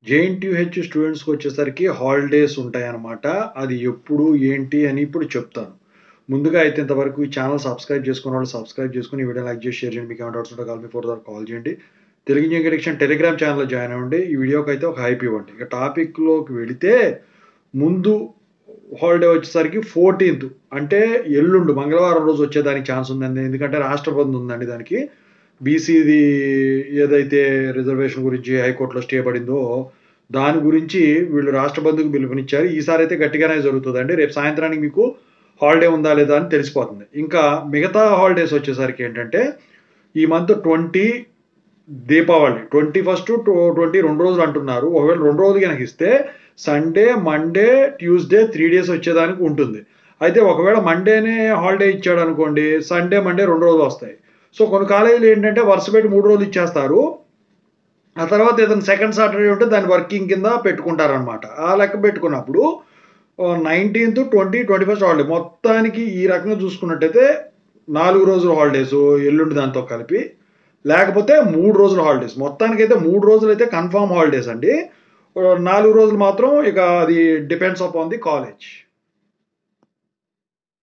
JNTUH స్టూడెంట్స్‌కొచ్చేసరికి holidays ఉంటాయన్నమాట. అది ఎప్పుడు, ఏంటి అని ఇప్పుడు చెప్తాను. ముందుగా అయితే ఇంతవరకు ఈ ఛానెల్ సబ్స్క్రైబ్ చేసుకున్నోళ్ళు సబ్స్క్రైబ్ చేసుకొని, ఈ వీడియోని లైక్ చేసి, షేర్ చేయండి. మీకేమైనా డౌట్స్ ఉంటే కాల్ మీ 4 ద్వారా కాల్ చేయండి. తెలుగు ఇంజినీరింగ్ అడిక్షన్ టెలిగ్రామ్ ఛానెల్‌లో జాయిన్ అవ్వండి. ఈ వీడియోకైతే ఒక హైప్ ఇవ్వండి. ఇక టాపిక్‌లోకి వెళితే ముందు హాలిడే వచ్చేసరికి 14థ్ అంటే ఎల్లుండి మంగళవారం రోజు వచ్చేదానికి ఛాన్స్ ఉందండి. ఎందుకంటే రాష్ట్ర బంద్ ఉందండి దానికి. బీసీది ఏదైతే రిజర్వేషన్ గురించి హైకోర్టులో స్టే పడిందో, దాని గురించి వీళ్ళు రాష్ట్ర బంద్‌కి పిలుపునిచ్చారు. ఈసారైతే గట్టిగానే జరుగుతదండి. రేపు సాయంత్రానికి మీకు హాలిడే ఉందా లేదా అని తెలిసిపోతుంది. ఇంకా మిగతా హాలిడేస్ వచ్చేసరికి ఏంటంటే, ఈ మంత్ 20 దీపావళి. 21 టు 20 2 రోజులు అంటున్నారు. ఒకవేళ 2 రోజులు గనక ఇస్తే సండే, మండే, ట్యూస్‌డే 3 డేస్ వచ్చేదానికి ఉంటుంది. అయితే ఒకవేళ మండేనే హాలిడే ఇచ్చాడనుకోండి, సండే, మండే 2 రోజులొస్తాయి. సో, కొన్ని కాలేజీలు ఏంటంటే వరుస పెట్టి 3 రోజులు ఇచ్చేస్తారు. ఆ తర్వాత ఏదైనా సెకండ్ సాటర్‌డే ఉంటే దాన్ని వర్కింగ్ కింద పెట్టుకుంటారనమాట. ఆ లెక్క పెట్టుకున్నప్పుడు 19థ్, 20, 21 హాలిడే. మొత్తానికి ఈ రకంగా చూసుకున్నట్టయితే 4 రోజుల హాలిడేసు ఎల్లుండి దాంతో కలిపి. లేకపోతే 3 రోజుల హాలిడేస్. మొత్తానికైతే 3 రోజులైతే కన్ఫర్మ్ హాలిడేస్ అండి. 4 రోజులు మాత్రం ఇక అది డిపెండ్స్ అపాన్ ది కాలేజ్.